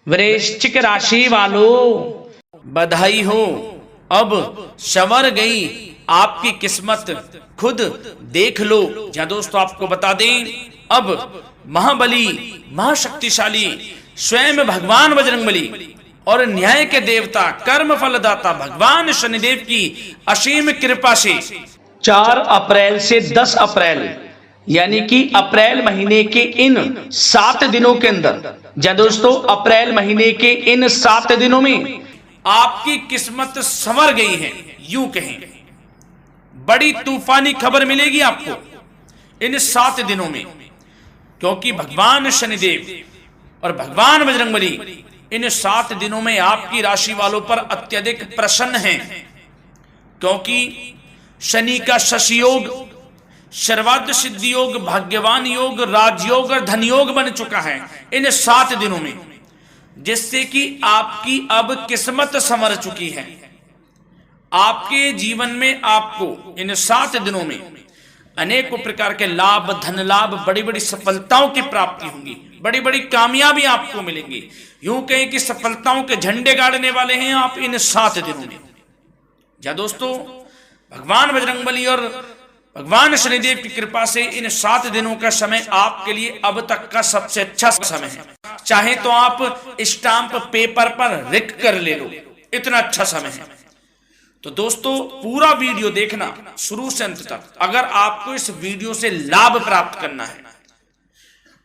वृश्चिक राशि वालों, बधाई हो, अब संवर गई आपकी किस्मत, खुद देख लो। जहां दोस्तों आपको बता दें, अब महाबली महाशक्तिशाली स्वयं भगवान बजरंगबली और न्याय के देवता कर्म फलदाता भगवान शनिदेव की असीम कृपा से 4 अप्रैल से 10 अप्रैल यानी कि अप्रैल महीने के इन 7 दिनों के अंदर, जहां दोस्तों अप्रैल महीने के इन 7 दिनों में आपकी किस्मत संवर गई है। यूं कहें, बड़ी तूफानी खबर मिलेगी आपको इन 7 दिनों में, क्योंकि भगवान शनिदेव और भगवान बजरंगबली इन 7 दिनों में आपकी राशि वालों पर अत्यधिक प्रसन्न हैं, क्योंकि शनि का शशि योग, सर्वार्थ सिद्धि योग, भाग्यवान योग, राजयोग और धन योग बन चुका है इन 7 दिनों में, जिससे कि आपकी अब किस्मत संवर चुकी है। आपके जीवन में आपको इन 7 दिनों में अनेकों प्रकार के लाभ, धन लाभ, बड़ी बड़ी सफलताओं की प्राप्ति होंगी, बड़ी बड़ी कामयाबी आपको मिलेंगी। यूं कहें कि सफलताओं के झंडे गाड़ने वाले हैं आप इन 7 दिनों में। जा दोस्तों, भगवान बजरंगबली और भगवान शनिदेव की कृपा से इन 7 दिनों का समय आपके लिए अब तक का सबसे अच्छा समय है। चाहे तो आप स्टाम्प पेपर पर लिख कर ले लो, इतना अच्छा समय है। तो दोस्तों, पूरा वीडियो देखना शुरू से अंत तक, अगर आपको इस वीडियो से लाभ प्राप्त करना है,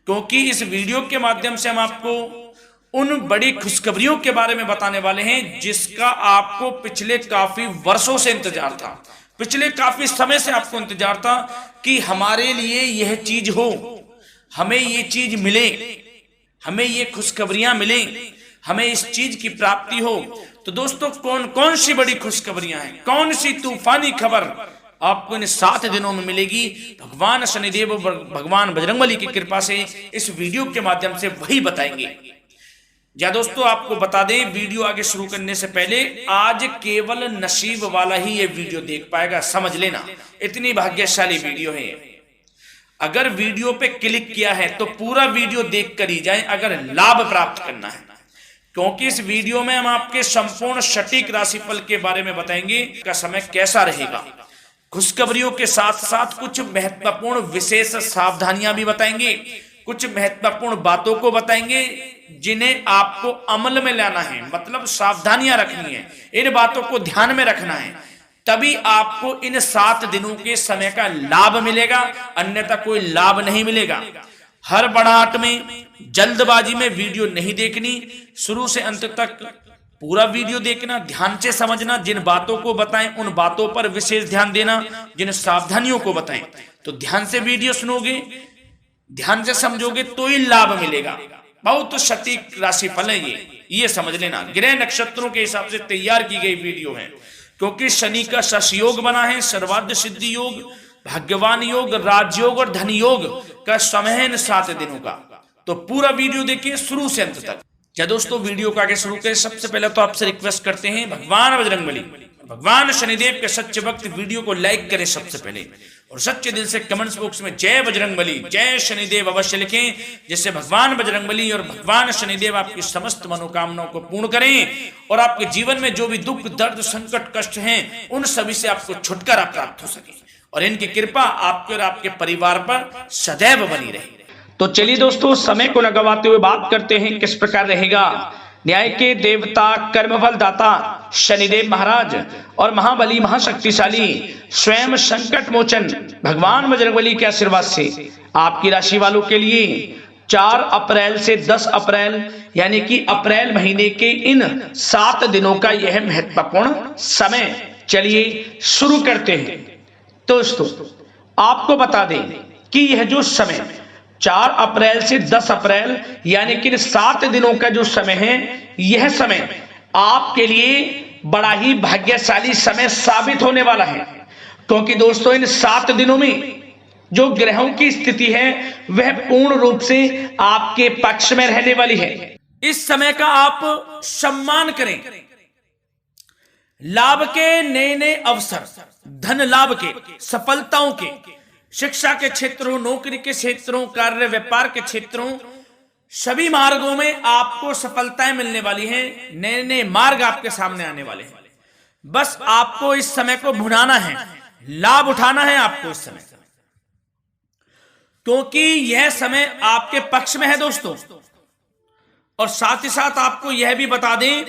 क्योंकि इस वीडियो के माध्यम से हम आपको उन बड़ी खुशखबरियों के बारे में बताने वाले हैं जिसका आपको पिछले काफी वर्षों से इंतजार था, पिछले काफी समय से आपको इंतजार था कि हमारे लिए यह चीज हो, हमें ये चीज मिले, हमें ये खुशखबरियां मिले, हमें इस चीज की प्राप्ति हो। तो दोस्तों, कौन कौन सी बड़ी खुशखबरियां हैं, कौन सी तूफानी खबर आपको इन 7 दिनों में मिलेगी, भगवान शनिदेव और भगवान बजरंगबली की कृपा से इस वीडियो के माध्यम से वही बताएंगे। या दोस्तों, आपको बता दें, वीडियो आगे शुरू करने से पहले आज केवल नसीब वाला ही ये वीडियो देख पाएगा, समझ लेना, इतनी भाग्यशाली वीडियो है। अगर वीडियो पे क्लिक किया है तो पूरा वीडियो देख कर ही जाए अगर लाभ प्राप्त करना है, क्योंकि इस वीडियो में हम आपके संपूर्ण सटीक राशिफल के बारे में बताएंगे का समय कैसा रहेगा। खुशखबरियों के साथ साथ कुछ महत्वपूर्ण विशेष सावधानियां भी बताएंगे, कुछ महत्वपूर्ण बातों को बताएंगे जिन्हें आपको अमल में लाना है, मतलब सावधानियां रखनी है, इन बातों को ध्यान में रखना है, तभी आपको इन 7 दिनों के समय का लाभ मिलेगा, अन्यथा कोई लाभ नहीं मिलेगा। हर बड़ाहट में, जल्दबाजी में वीडियो नहीं देखनी, शुरू से अंत तक पूरा वीडियो देखना, ध्यान से समझना, जिन बातों को बताएं उन बातों पर विशेष ध्यान देना, जिन सावधानियों को बताएं तो ध्यान से वीडियो सुनोगे, ध्यान से समझोगे तो ही लाभ मिलेगा। बहुत सटीक राशिफल है ये समझ लेना। ग्रह नक्षत्रों के हिसाब से तैयार की गई वीडियो है, क्योंकि शनि का शश योग बना है, सर्वार्थ सिद्धि योग, भाग्यवान योग, राजयोग और धन योग का समय है इन 7 दिनों का। तो पूरा वीडियो देखिए शुरू से अंत तक। क्या दोस्तों, वीडियो को आगे शुरू करें, सबसे पहले तो आपसे रिक्वेस्ट करते हैं, भगवान बजरंगबली, भगवान शनिदेव के सच्चे भक्त वीडियो को लाइक करें सबसे पहले, और सच्चे दिल से कमेंट्स बॉक्स में जय बजरंगबली, जय शनिदेव अवश्य लिखें, जिससे भगवान बजरंगबली और भगवान शनिदेव आपकी समस्त मनोकामनाओं को पूर्ण करें और आपके जीवन में जो भी दुख, दर्द, संकट, कष्ट हैं उन सभी से आपको छुटकारा प्राप्त हो सके, और इनकी कृपा आपके और आपके परिवार पर सदैव बनी रहे। तो चलिए दोस्तों, समय को न गवाते हुए बात करते हैं किस प्रकार रहेगा न्याय के देवता, कर्मफल दाता शनिदेव महाराज और महाबली महाशक्तिशाली स्वयं संकट मोचन भगवान बजरंगबली के आशीर्वाद से आपकी राशि वालों के लिए 4 अप्रैल से 10 अप्रैल यानी कि अप्रैल महीने के इन 7 दिनों का यह महत्वपूर्ण समय। चलिए शुरू करते हैं। दोस्तों, आपको बता दें कि यह जो समय 4 अप्रैल से 10 अप्रैल यानी कि 7 दिनों का जो समय है, यह समय आपके लिए बड़ा ही भाग्यशाली समय साबित होने वाला है, क्योंकि दोस्तों इन 7 दिनों में जो ग्रहों की स्थिति है वह पूर्ण रूप से आपके पक्ष में रहने वाली है। इस समय का आप सम्मान करें, लाभ के नए नए अवसर, धन लाभ के, सफलताओं के, शिक्षा के क्षेत्रों, नौकरी के क्षेत्रों, कार्य व्यापार के क्षेत्रों, सभी मार्गों में आपको सफलताएं मिलने वाली हैं, नए नए मार्ग आपके सामने आने वाले हैं। बस आपको इस समय को भुनाना है, लाभ उठाना है आपको इस समय, क्योंकि यह समय आपके पक्ष में है दोस्तों। और साथ ही साथ आपको यह भी बता दें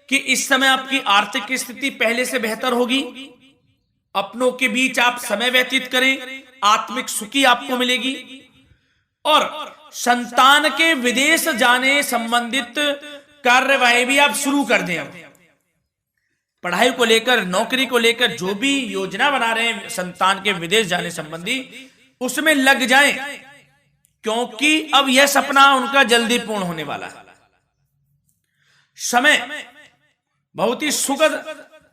कि इस समय आपकी आर्थिक स्थिति पहले से बेहतर होगी। अपनों के बीच आप समय व्यतीत करें, आत्मिक सुखी आपको मिलेगी। और संतान के विदेश जाने संबंधित कार्यवाही भी आप शुरू कर दें। अब पढ़ाई को लेकर, नौकरी को लेकर जो भी योजना बना रहे हैं संतान के विदेश जाने संबंधी, उसमें लग जाएं, क्योंकि अब यह सपना उनका जल्दी पूर्ण होने वाला है। समय बहुत ही सुखद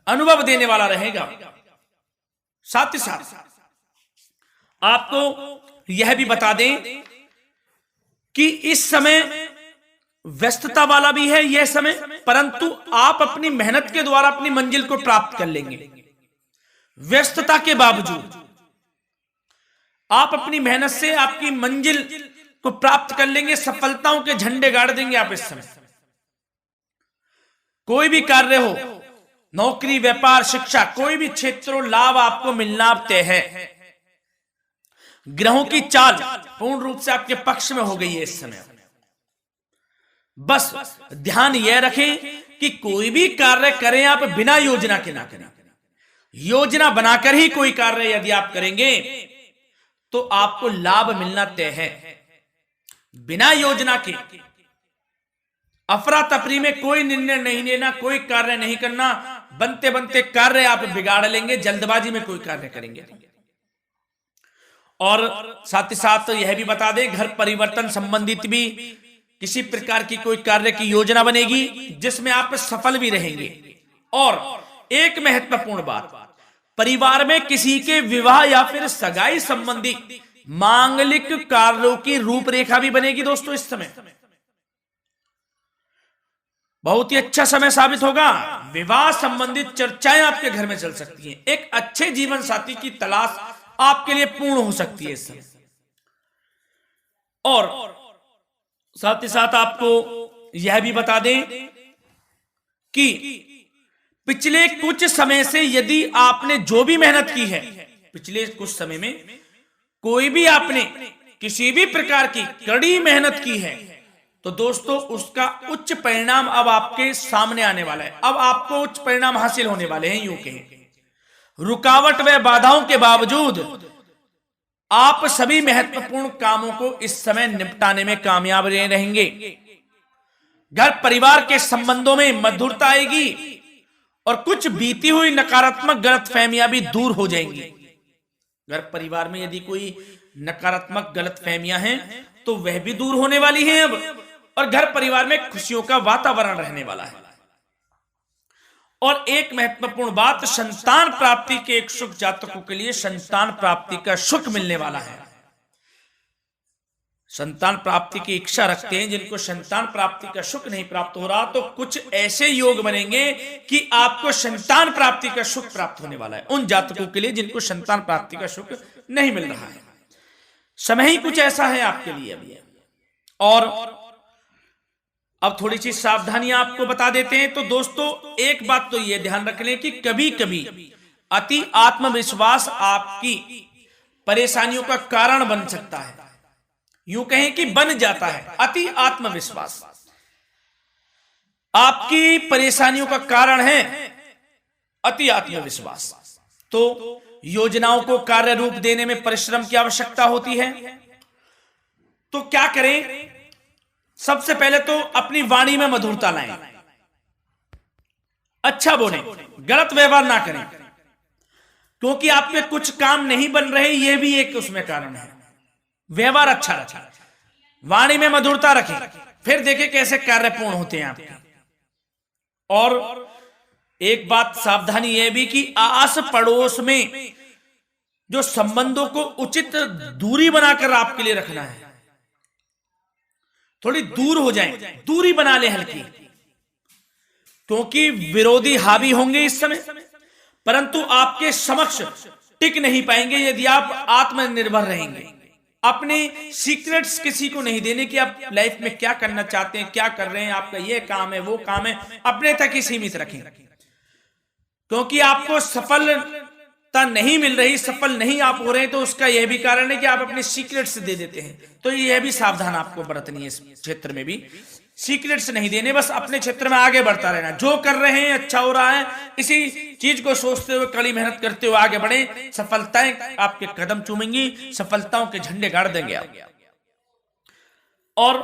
अनुभव देने वाला रहेगा। साथ ही साथ आपको यह भी बता दें कि इस समय व्यस्तता वाला भी है यह समय, परंतु आप अपनी मेहनत के द्वारा अपनी मंजिल को प्राप्त कर लेंगे। व्यस्तता के बावजूद आप अपनी मेहनत से आपकी मंजिल को प्राप्त कर लेंगे, सफलताओं के झंडे गाड़ देंगे आप इस समय। कोई भी कार्य हो, नौकरी, व्यापार, शिक्षा, कोई भी क्षेत्र, लाभ आपको मिलना तय है। ग्रहों की चाल पूर्ण रूप से आपके पक्ष में हो गई है इस समय। बस ध्यान यह रखें कि कोई भी कार्य करें आप बिना योजना के ना करें। योजना बनाकर ही कोई कार्य यदि आप करेंगे तो आपको लाभ मिलना तय है। बिना योजना के अफरा तफरी में कोई निर्णय नहीं लेना, कोई कार्य नहीं करना। बनते बनते कार्य आप बिगाड़ लेंगे, जल्दबाजी में कोई कार्य करेंगे। और साथ ही साथ यह भी बता दें, घर परिवर्तन संबंधित भी किसी प्रकार की कोई कार्य की योजना बनेगी जिसमें आप सफल भी रहेंगे। और एक महत्वपूर्ण बात, परिवार में किसी के विवाह या फिर सगाई संबंधी मांगलिक कार्यों की रूपरेखा भी बनेगी दोस्तों इस समय। बहुत ही अच्छा समय साबित होगा। विवाह संबंधित चर्चाएं आपके घर में चल सकती हैं। एक अच्छे जीवन साथी की तलाश आपके लिए पूर्ण हो सकती है इस समय। और साथ ही साथ आपको यह भी बता दें कि पिछले कुछ समय से यदि आपने जो भी मेहनत की है, पिछले कुछ समय में कोई भी आपने किसी भी प्रकार की कड़ी मेहनत की है, तो दोस्तों उसका उच्च परिणाम अब आपके सामने आने वाला है। अब आपको उच्च परिणाम हासिल होने वाले हैं। यूं कहें रुकावट व बाधाओं के बावजूद आप सभी महत्वपूर्ण कामों को इस समय निपटाने में कामयाब रहेंगे। घर परिवार के संबंधों में मधुरता आएगी और कुछ बीती हुई नकारात्मक गलतफहमियां भी दूर हो जाएंगी। घर परिवार में यदि कोई नकारात्मक गलतफहमियां हैं तो वह भी दूर होने वाली हैं अब, और घर परिवार में खुशियों का वातावरण रहने वाला है। और एक महत्वपूर्ण बात, संतान प्राप्ति के इच्छुक जातकों के लिए संतान प्राप्ति का सुख मिलने वाला है। संतान प्राप्ति की इच्छा रखते हैं, जिनको संतान प्राप्ति का सुख नहीं प्राप्त हो रहा, तो कुछ ऐसे योग बनेंगे कि आपको संतान प्राप्ति का सुख प्राप्त होने वाला है। उन जातकों के लिए जिनको संतान प्राप्ति का सुख नहीं मिल रहा है, समय ही कुछ ऐसा है आपके लिए अभी। और अब थोड़ी सी सावधानियां आपको बता देते हैं। तो दोस्तों एक बात तो यह ध्यान रख लें कि कभी कभी अति आत्मविश्वास आपकी परेशानियों का कारण बन सकता है। यूं कहें कि बन जाता है। अति आत्मविश्वास आपकी परेशानियों का कारण है। अति आत्मविश्वास तो योजनाओं को कार्य रूप देने में परिश्रम की आवश्यकता होती है। तो क्या करें? सबसे पहले तो अपनी वाणी में मधुरता लाएं, अच्छा बोलें, गलत व्यवहार ना करें, क्योंकि आपके कुछ काम नहीं बन रहे, यह भी एक उसमें कारण है। व्यवहार अच्छा रखें, वाणी में मधुरता रखें, फिर देखें कैसे कार्य पूर्ण होते हैं आपके। और एक बात सावधानी यह भी कि आस पड़ोस में जो संबंधों को उचित दूरी बनाकर आपके लिए रखना है। थोड़ी दूर हो जाएं, दूरी बना ले हल्की, क्योंकि विरोधी हावी होंगे इस समय, परंतु आपके समक्ष टिक नहीं पाएंगे यदि आप आत्मनिर्भर रहेंगे। अपने सीक्रेट्स किसी को नहीं देने कि आप लाइफ में क्या करना चाहते हैं, क्या कर रहे हैं, आपका ये काम है, वो काम है, अपने तक ही सीमित रखें। क्योंकि आपको सफलता नहीं मिल रही, सफल नहीं आप हो रहे, तो उसका यह भी कारण है कि आप अपने सीक्रेट्स दे देते हैं। तो यह भी सावधान आपको बरतनी है इस क्षेत्र में भी, सीक्रेट्स नहीं देने, बस अपने क्षेत्र में आगे बढ़ता रहना। जो कर रहे हैं अच्छा हो रहा है, इसी चीज को सोचते हुए कड़ी मेहनत करते हुए आगे बढ़े। सफलताएं आपके कदम चूमेंगी, सफलताओं के झंडे गाड़ देंगे आप। और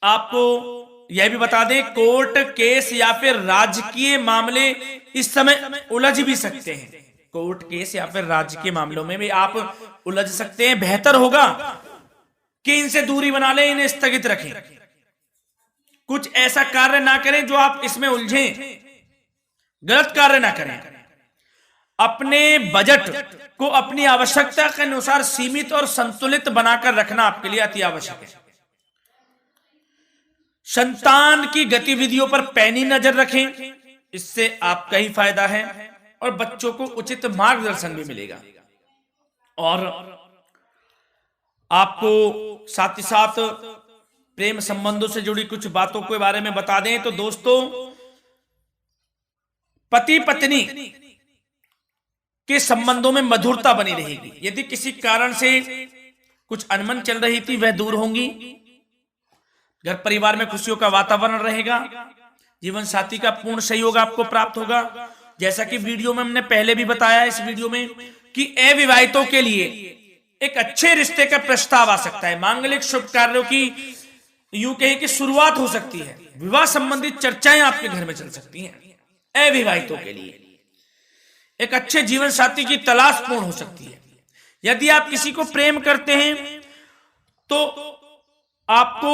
आपको यह भी बता दें, कोर्ट केस या फिर राजकीय मामले इस समय उलझ भी सकते हैं। कोर्ट केस या फिर राजकीय मामलों में भी आप उलझ सकते हैं। बेहतर होगा कि इनसे दूरी बना लें, इन्हें स्थगित रखें, कुछ ऐसा कार्य ना करें जो आप इसमें उलझें, गलत कार्य ना करें। अपने बजट को अपनी आवश्यकता के अनुसार सीमित और संतुलित बनाकर रखना आपके लिए अति आवश्यक है। संतान की गतिविधियों पर पैनी नजर रखें, इससे आपका ही फायदा है और बच्चों को उचित मार्गदर्शन भी मिलेगा। और आपको साथ ही साथ प्रेम संबंधों से जुड़ी कुछ बातों के बारे में बता दें तो दोस्तों, पति पत्नी के संबंधों में मधुरता बनी रहेगी। यदि किसी कारण से कुछ अनबन चल रही थी, वह दूर होंगी। घर परिवार में खुशियों का वातावरण रहेगा। जीवन साथी का पूर्ण सहयोग आपको प्राप्त होगा। जैसा कि वीडियो में हमने पहले भी बताया इस वीडियो में कि अविवाहितों के लिए एक अच्छे रिश्ते का प्रस्ताव आ सकता है। मांगलिक शुभ कार्यों की यूं कहें कि शुरुआत हो सकती है। विवाह संबंधित चर्चाएं आपके घर में चल सकती हैं। अविवाहितों के लिए एक अच्छे जीवन साथी की तलाश पूर्ण हो सकती है। यदि आप किसी को प्रेम करते हैं तो आपको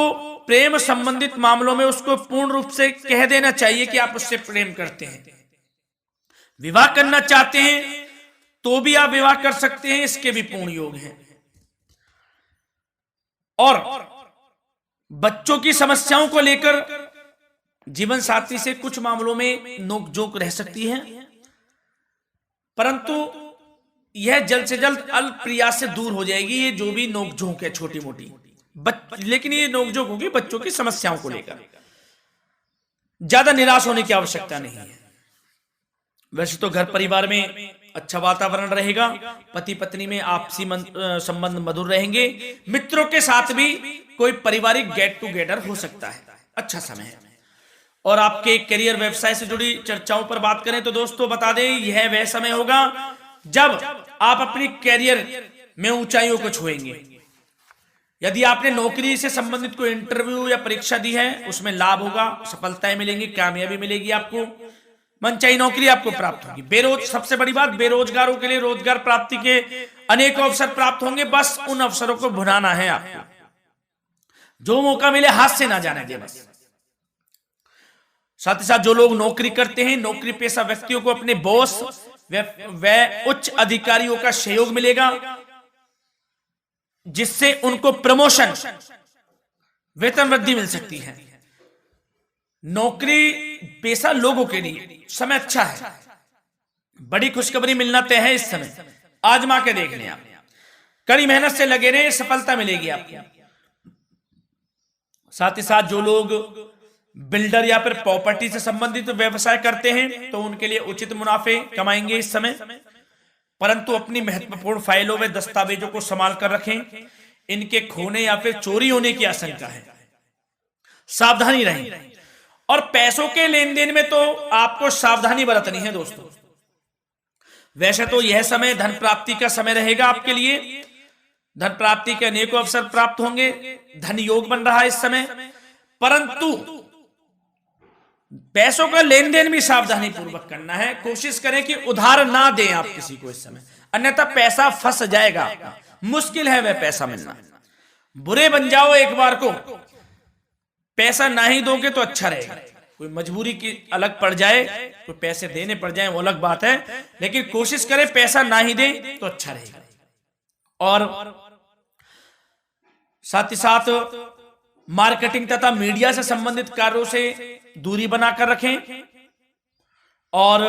प्रेम संबंधित मामलों में उसको पूर्ण रूप से कह देना चाहिए कि आप उससे प्रेम करते हैं। विवाह करना चाहते हैं तो भी आप विवाह कर सकते हैं, इसके भी पूर्ण योग हैं। और बच्चों की समस्याओं को लेकर जीवन साथी से कुछ मामलों में नोकझोंक रह सकती है, परंतु यह जल्द से जल्द अल्प प्रयास से दूर हो जाएगी। ये जो भी नोकझोंक है छोटी मोटी, लेकिन ये नोकझोंक होगी बच्चों की समस्याओं को लेकर। ज्यादा निराश होने की आवश्यकता नहीं है। वैसे तो घर परिवार में अच्छा वातावरण रहेगा, पति पत्नी में आपसी संबंध मधुर रहेंगे। मित्रों के साथ भी कोई पारिवारिक गेट टुगेदर हो सकता है, अच्छा समय है। और आपके करियर व्यवसाय से जुड़ी चर्चाओं पर बात करें तो दोस्तों बता दें, यह वह समय होगा जब आप अपनी करियर में ऊंचाइयों को छुएंगे। यदि आपने नौकरी से संबंधित कोई इंटरव्यू या परीक्षा दी है, उसमें लाभ होगा, सफलताएं मिलेंगी, कामयाबी मिलेगी, आपको मनचाही नौकरी आपको प्राप्त होगी। सबसे बड़ी बात, बेरोजगारों के लिए रोजगार प्राप्ति के अनेक अवसर प्राप्त होंगे। बस उन अवसरों को भुनाना है आपको। जो मौका मिले हाथ से ना जाने दे बस। साथ ही साथ जो लोग नौकरी करते हैं, नौकरी पेशा व्यक्तियों को अपने बॉस व उच्च अधिकारियों का सहयोग मिलेगा, जिससे उनको प्रमोशन, वेतन वृद्धि मिल सकती है। नौकरी पेशा लोगों के लिए समय अच्छा है। बड़ी खुशखबरी मिलना तय है इस समय, आजमा के देख लें आप। कड़ी मेहनत से लगे रहे, सफलता मिलेगी आपको। साथ ही साथ जो लोग बिल्डर या फिर प्रॉपर्टी से संबंधित व्यवसाय करते हैं तो उनके लिए उचित मुनाफे कमाएंगे इस समय, परंतु अपनी महत्वपूर्ण फाइलों व दस्तावेजों को संभाल कर रखें। इनके खोने या फिर चोरी होने की आशंका है, सावधानी रहें। और पैसों के लेन देन में तो आपको सावधानी बरतनी है दोस्तों। वैसे तो यह समय धन प्राप्ति का समय रहेगा आपके लिए। धन प्राप्ति के अनेकों अवसर प्राप्त होंगे, धन योग बन रहा है इस समय, परंतु पैसों का लेन देन भी सावधानी पूर्वक करना है। कोशिश करें कि उधार ना दें आप किसी को इस समय, अन्यथा पैसा फंस जाएगा आपका। मुश्किल है वह पैसा मिलना। बुरे बन जाओ एक बार को, पैसा ना ही दोगे तो अच्छा रहेगा। कोई मजबूरी की अलग पड़ जाए, कोई पैसे देने पड़ जाए वो अलग बात है, लेकिन कोशिश करें पैसा ना ही दें तो अच्छा रहेगा। और साथ ही साथ मार्केटिंग तथा मीडिया से संबंधित कार्यों से दूरी बनाकर रखें। और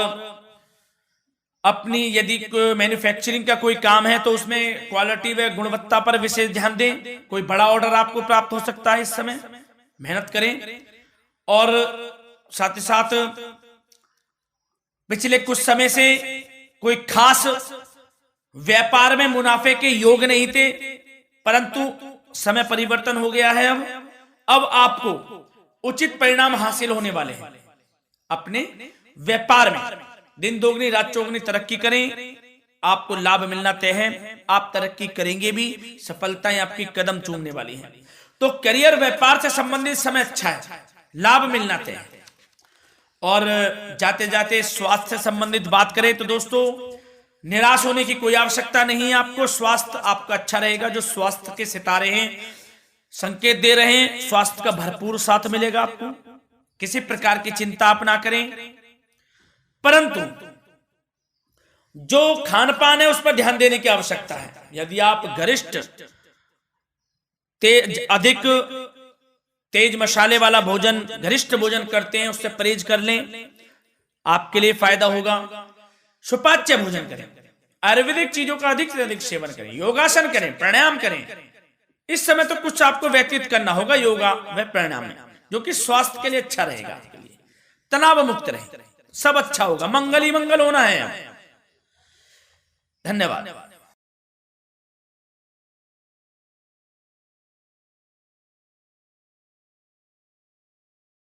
अपनी यदि मैन्युफैक्चरिंग का कोई काम है तो उसमें क्वालिटी व गुणवत्ता पर विशेष ध्यान दें। कोई बड़ा ऑर्डर आपको प्राप्त हो सकता है इस समय, मेहनत करें। और साथ ही साथ पिछले कुछ समय से कोई खास व्यापार में मुनाफे के योग नहीं थे, परंतु समय परिवर्तन हो गया है। अब आपको उचित परिणाम हासिल होने वाले हैं। अपने व्यापार में दिन दोगुनी रात चौगुनी तरक्की करें, आपको लाभ मिलना तय है। आप तरक्की करेंगे भी, सफलताएं आपकी कदम चूमने वाली हैं। तो करियर व्यापार से संबंधित समय अच्छा है, लाभ मिलना तय है। और जाते जाते स्वास्थ्य से संबंधित बात करें तो दोस्तों, निराश होने की कोई आवश्यकता नहीं है आपको। स्वास्थ्य आपका अच्छा रहेगा। जो स्वास्थ्य के सितारे हैं संकेत दे रहे हैं, स्वास्थ्य का भरपूर साथ मिलेगा आपको। किसी प्रकार की चिंता आप ना करें, परंतु जो खान पान है उस पर ध्यान देने की आवश्यकता है। यदि आप गरिष्ठ अधिक तेज मसाले वाला भोजन, गरिष्ठ भोजन करते हैं, उससे परहेज कर लें, आपके लिए फायदा होगा। सुपाच्य भोजन करें, आयुर्वेदिक चीजों का अधिक से अधिक सेवन करें, योगासन करें, प्राणायाम करें। इस समय तो कुछ आपको व्यतीत करना होगा योगा व प्राणायाम में, जो कि स्वास्थ्य के लिए अच्छा रहेगा, आपके लिए तनाव मुक्त रहे, सब अच्छा होगा। मंगल ही मंगल होना है। धन्यवाद।